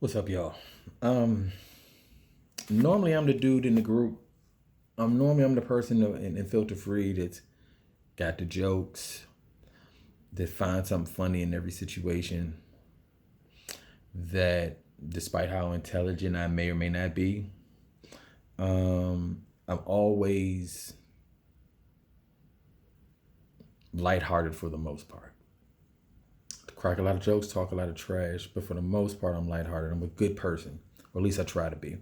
What's up, y'all? Um, Normally I'm the dude in the group. I'm the person in Filter Free that's got the jokes, that finds something funny in every situation. That despite how intelligent I may or may not be, I'm always lighthearted for the most part. Crack a lot of jokes, talk a lot of trash, but for the most part, I'm lighthearted. I'm a good person, or at least I try to be.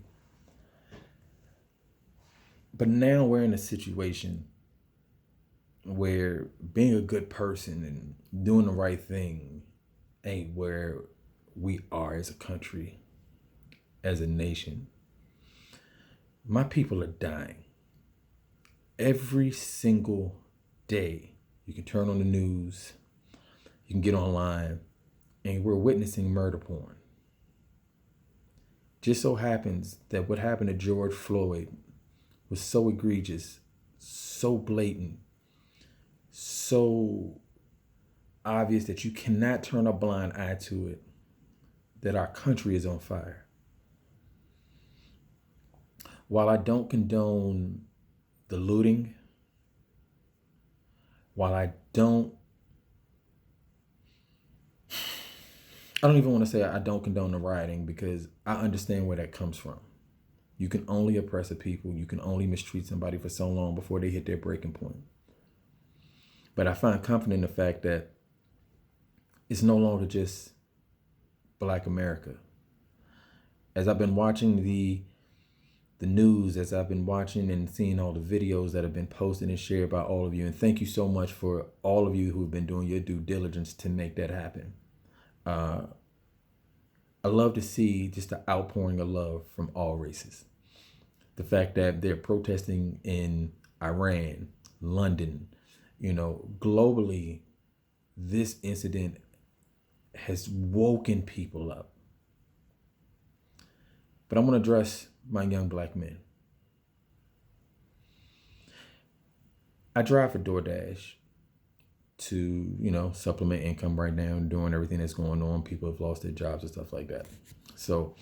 But now we're in a situation where being a good person and doing the right thing ain't where we are as a country, as a nation. My people are dying every single day. You can turn on the news, you can get online, and we're witnessing murder porn. Just so happens that what happened to George Floyd was so egregious, so blatant, so obvious that you cannot turn a blind eye to it, that our country is on fire. While I don't condone the looting, while I don't even want to say I don't condone the rioting because I understand where that comes from. You can only oppress a people, you can only mistreat somebody for so long before they hit their breaking point. But I find comfort in the fact that it's no longer just Black America. As I've been watching the news, as I've been watching and seeing all the videos that have been posted and shared by all of you, and thank you so much for all of you who've been doing your due diligence to make that happen. Uh, I love to see just the outpouring of love from all races. The fact that they're protesting in Iran, London, globally, this incident has woken people up. But I'm going to address my young Black men. I drive for DoorDash to, supplement income right now and doing everything that's going on. People have lost their jobs and stuff like that. So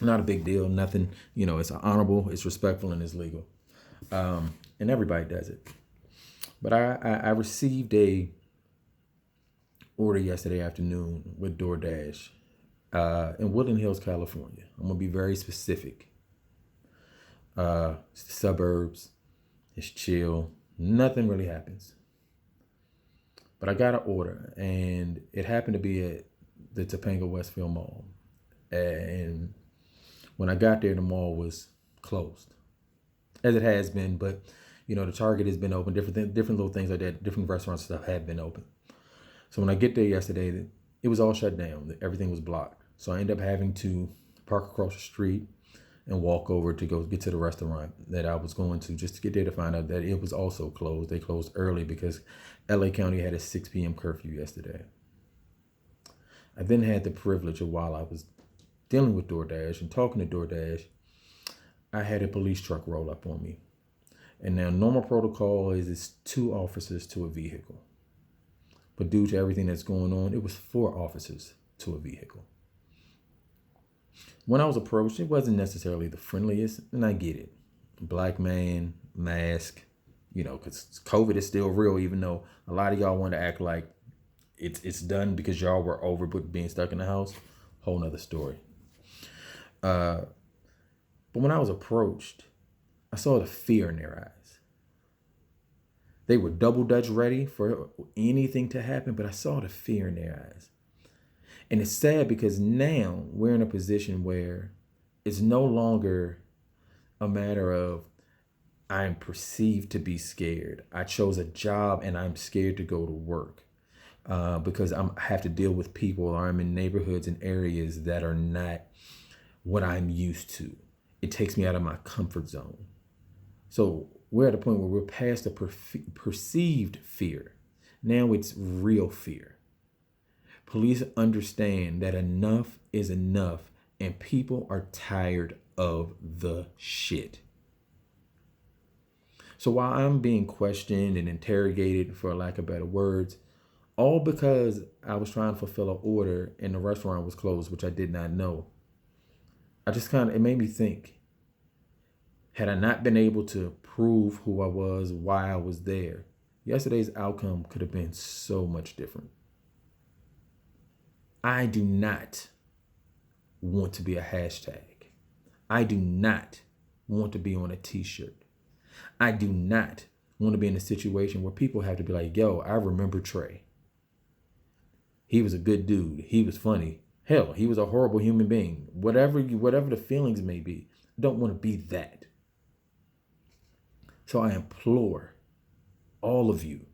not a big deal, nothing, it's honorable, it's respectful, and it's legal. And everybody does it. But I received a order yesterday afternoon with DoorDash in Woodland Hills, California. I'm going to be very specific. It's the suburbs. It's chill. Nothing really happens. But I got an order, and it happened to be at the Topanga Westfield Mall. And when I got there, the mall was closed, as it has been. But the Target has been open. Different little things like that. Different restaurants and stuff have been open. So when I get there yesterday, it was all shut down. Everything was blocked. So I ended up having to park across the street and walk over to go get to the restaurant that I was going to, just to get there to find out that it was also closed. They closed early because LA County had a 6 p.m. curfew yesterday. I then had the privilege of, while I was dealing with DoorDash and talking to DoorDash, I had a police truck roll up on me. And now normal protocol is it's 2 officers to a vehicle. But due to everything that's going on, it was 4 officers to a vehicle. When I was approached, it wasn't necessarily the friendliest, and I get it. Black man, mask, because COVID is still real, even though a lot of y'all want to act like it's done because y'all were over being stuck in the house. Whole nother story. But when I was approached, I saw the fear in their eyes. They were double dutch ready for anything to happen, but I saw the fear in their eyes. And it's sad because now we're in a position where it's no longer a matter of I'm perceived to be scared. I chose a job and I'm scared to go to work because I have to deal with people, or I'm in neighborhoods and areas that are not what I'm used to. It takes me out of my comfort zone. So we're at a point where we're past the perceived fear. Now it's real fear. Police understand that enough is enough, and people are tired of the shit. So while I'm being questioned and interrogated, for lack of better words, all because I was trying to fulfill an order and the restaurant was closed, which I did not know, it made me think, had I not been able to prove who I was, why I was there, yesterday's outcome could have been so much different. I do not want to be a hashtag. I do not want to be on a t-shirt. I do not want to be in a situation where people have to be like, yo, I remember Trey. He was a good dude. He was funny. Hell, he was a horrible human being. Whatever the feelings may be, I don't want to be that. So I implore all of you.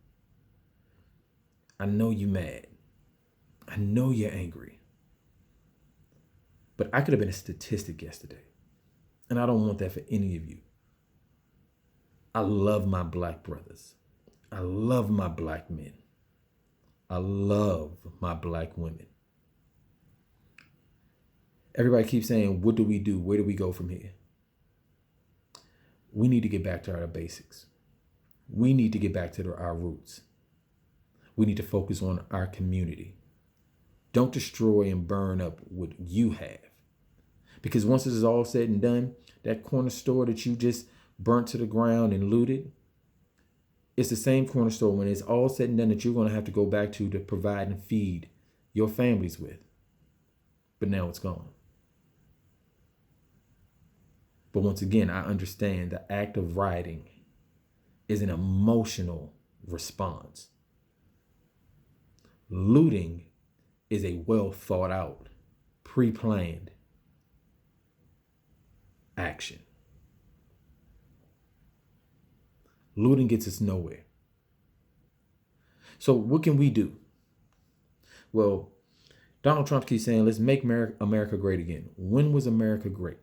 I know you're mad. I know you're angry. But I could have been a statistic yesterday. And I don't want that for any of you. I love my black brothers. I love my black men. I love my black women. Everybody keeps saying, what do we do? Where do we go from here? We need to get back to our basics. We need to get back to our roots. We need to focus on our community. Don't destroy and burn up what you have. Because once this is all said and done, that corner store that you just burnt to the ground and looted, it's the same corner store when it's all said and done that you're going to have to go back to provide and feed your families with. But now it's gone. But once again, I understand the act of rioting is an emotional response. Looting is a well thought out, pre-planned action. Looting gets us nowhere. So what can we do? Well, Donald Trump keeps saying, let's make America great again. When was America great?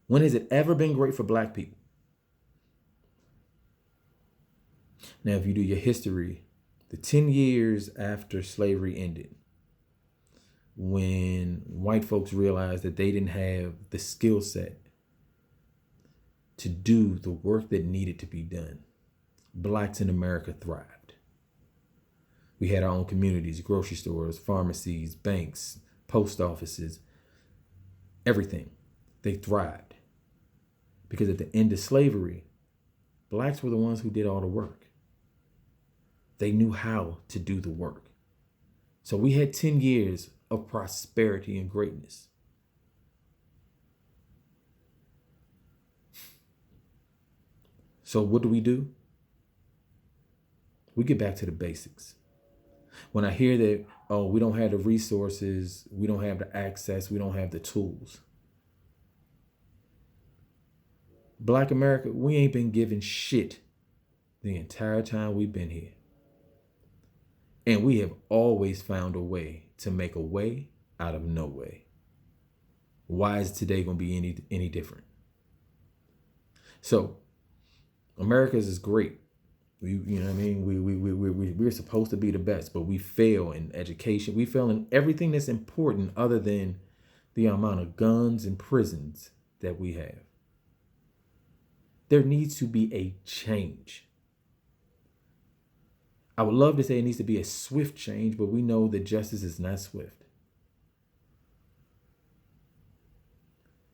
When has it ever been great for black people? Now, if you do your history, the 10 years after slavery ended, when white folks realized that they didn't have the skill set to do the work that needed to be done, blacks in America thrived. We had our own communities, grocery stores, pharmacies, banks, post offices, everything. They thrived. Because at the end of slavery, blacks were the ones who did all the work. They knew how to do the work. So we had 10 years of prosperity and greatness. So what do? We get back to the basics. When I hear that, oh, we don't have the resources, we don't have the access, we don't have the tools. Black America, we ain't been given shit the entire time we've been here. And we have always found a way to make a way out of no way. Why is today going to be any different? So, America's is great. You know what I mean? We're supposed to be the best, but we fail in education. We fail in everything that's important other than the amount of guns and prisons that we have. There needs to be a change. I would love to say it needs to be a swift change, but we know that justice is not swift.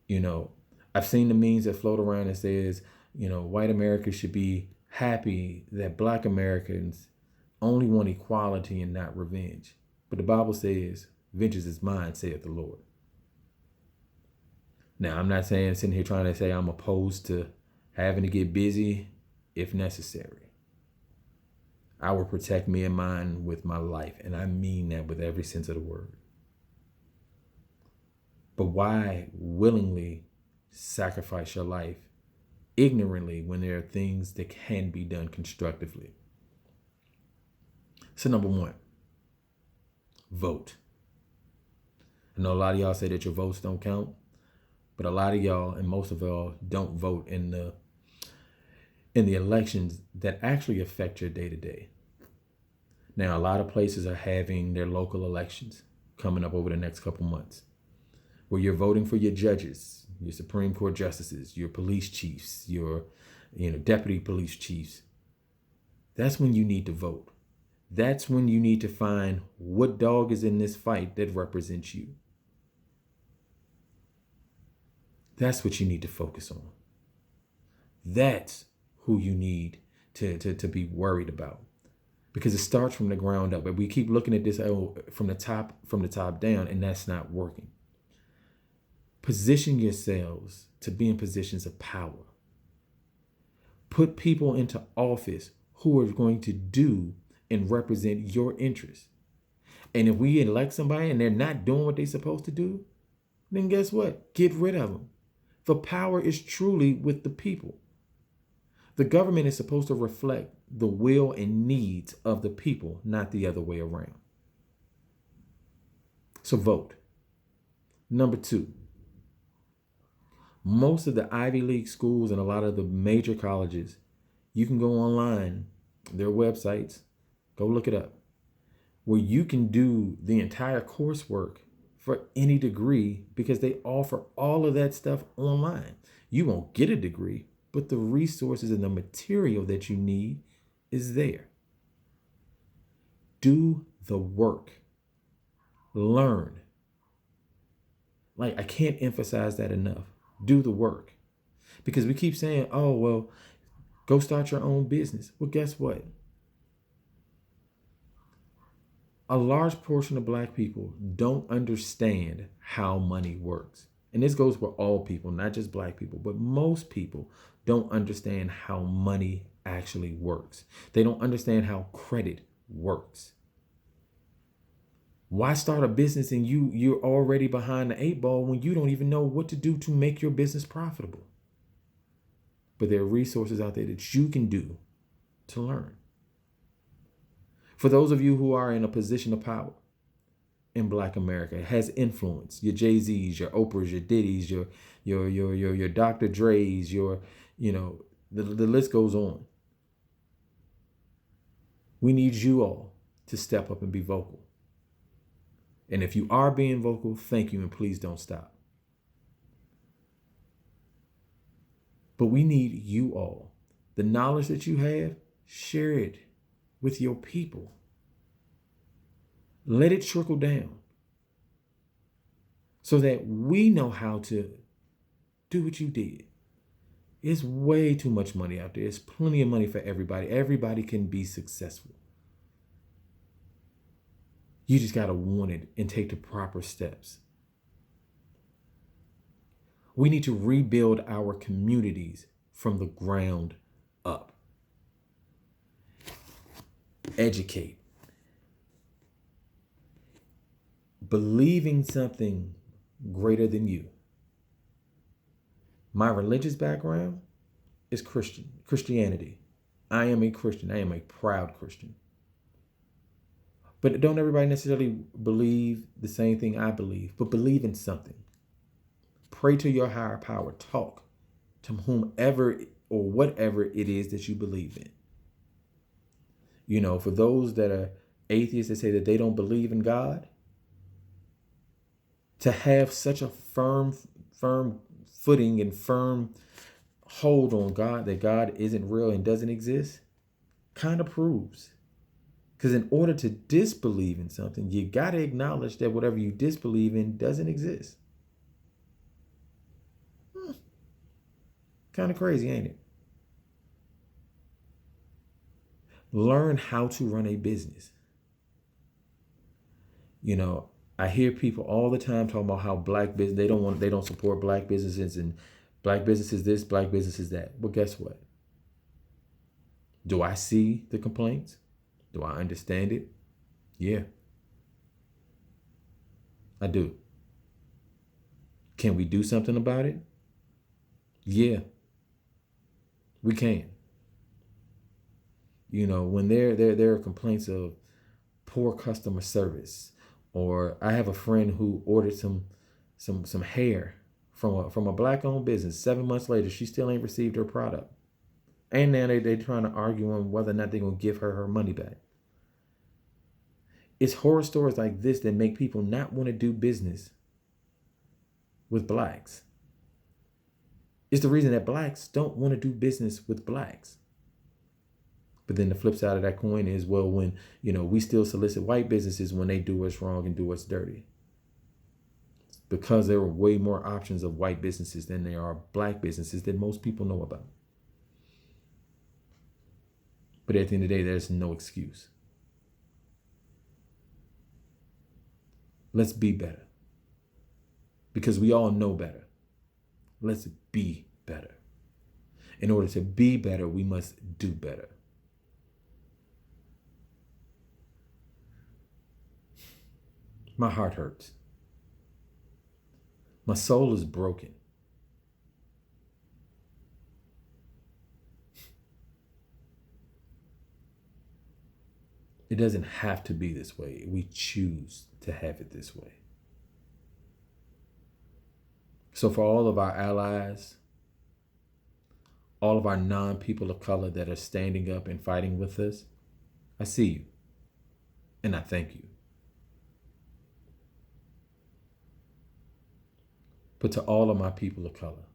You know, I've seen the memes that float around that says, you know, white America should be happy that black Americans only want equality and not revenge. But the Bible says, vengeance is mine, saith the Lord. Now, I'm not sitting here trying to say I'm opposed to having to get busy if necessary. I will protect me and mine with my life. And I mean that with every sense of the word. But why willingly sacrifice your life ignorantly when there are things that can be done constructively? So number one, vote. I know a lot of y'all say that your votes don't count, but a lot of y'all and most of y'all don't vote in the elections that actually affect your day-to-day. Now, a lot of places are having their local elections coming up over the next couple months, where you're voting for your judges, your Supreme Court justices, your police chiefs, your deputy police chiefs. That's when you need to vote. That's when you need to find what dog is in this fight that represents you. That's what you need to focus on. That's who you need to be worried about, because it starts from the ground up. But we keep looking at this from the top down, and that's not working. Position yourselves to be in positions of power. Put people into office who are going to do and represent your interests. And if we elect somebody and they're not doing what they're supposed to do, then guess what? Get rid of them. For power is truly with the people. The government is supposed to reflect the will and needs of the people, not the other way around. So vote. Number 2, most of the Ivy League schools and a lot of the major colleges, you can go online, their websites, go look it up, where you can do the entire coursework for any degree, because they offer all of that stuff online. You won't get a degree, but the resources and the material that you need is there. Do the work. Learn. Like, I can't emphasize that enough. Do the work. Because we keep saying, oh, well, go start your own business. Well, guess what? A large portion of Black people don't understand how money works. And this goes for all people, not just Black people, but most people don't understand how money actually works. They don't understand how credit works. Why start a business and you're already behind the 8 ball when you don't even know what to do to make your business profitable? But there are resources out there that you can do to learn. For those of you who are in a position of power in Black America, has influence, your Jay-Z's, your Oprah's, your Diddy's, your Dr. Dre's, the list goes on. We need you all to step up and be vocal. And if you are being vocal, thank you, and please don't stop. But we need you all. The knowledge that you have, share it with your people. Let it trickle down so that we know how to do what you did. It's way too much money out there. There's plenty of money for everybody. Everybody can be successful. You just got to want it and take the proper steps. We need to rebuild our communities from the ground up. Educate. Believing something greater than you. My religious background is Christianity. I am a Christian. I am a proud Christian. But don't everybody necessarily believe the same thing I believe, but believe in something. Pray to your higher power. Talk to whomever or whatever it is that you believe in. For those that are atheists that say that they don't believe in God, to have such a firm footing and firm hold on God, that God isn't real and doesn't exist, kind of proves. Because in order to disbelieve in something, you got to acknowledge that whatever you disbelieve in doesn't exist. Kind of crazy, ain't it? Learn how to run a business. I hear people all the time talking about how Black business, they don't support Black businesses, and Black businesses this, Black businesses that. Well, guess what? Do I see the complaints? Do I understand it? Yeah. I do. Can we do something about it? Yeah. We can. When there are complaints of poor customer service, or I have a friend who ordered some hair from a Black-owned business. 7 months later, she still ain't received her product. And now they trying to argue on whether or not they're going to give her money back. It's horror stories like this that make people not want to do business with Blacks. It's the reason that Blacks don't want to do business with Blacks. But then the flip side of that coin is, well, when, we still solicit white businesses when they do us wrong and do us dirty. because there are way more options of white businesses than there are black businesses that most people know about. But at the end of the day, there's no excuse. Let's be better. Because we all know better. Let's be better. In order to be better, we must do better. My heart hurts. My soul is broken. It doesn't have to be this way. We choose to have it this way. So for all of our allies, all of our non-people of color that are standing up and fighting with us, I see you. And I thank you. But to all of my people of color,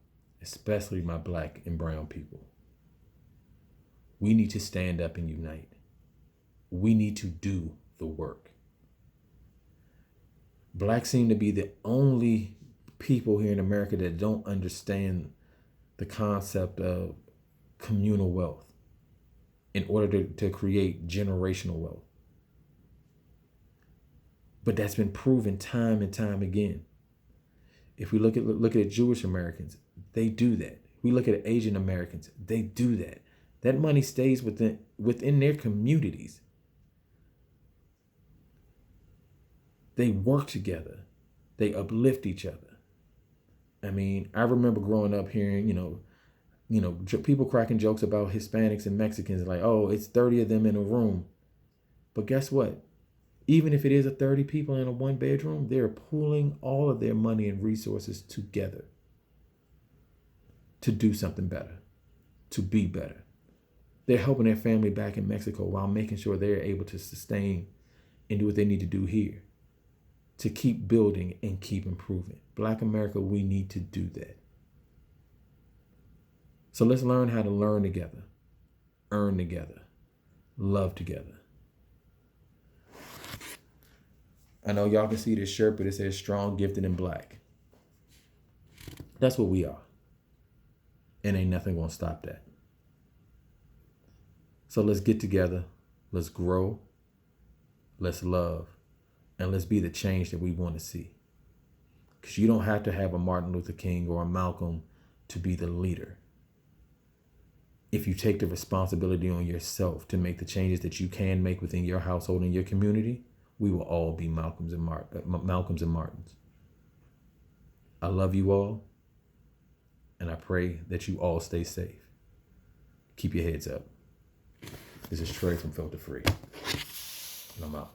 especially my black and brown people, we need to stand up and unite. We need to do the work. Blacks seem to be the only people here in America that don't understand the concept of communal wealth in order to create generational wealth. But that's been proven time and time again. If we look at Jewish Americans, they do that. We look at Asian Americans, they do that. That money stays within their communities. They work together. They uplift each other. I mean, I remember growing up hearing, people cracking jokes about Hispanics and Mexicans, like, oh, it's 30 of them in a room. But guess what? Even if it is 30 people in a one bedroom, they're pooling all of their money and resources together to do something better, to be better. They're helping their family back in Mexico while making sure they're able to sustain and do what they need to do here to keep building and keep improving. Black America, we need to do that. So let's learn how to learn together, earn together, love together. I know y'all can see this shirt, but it says strong, gifted, and black. That's what we are. And ain't nothing gonna stop that. So let's get together, let's grow, let's love, and let's be the change that we want to see. Because you don't have to have a Martin Luther King or a Malcolm to be the leader. If you take the responsibility on yourself to make the changes that you can make within your household and your community, we will all be Malcolms and Martins. I love you all, and I pray that you all stay safe. Keep your heads up. This is Trey from Filter Free, and I'm out.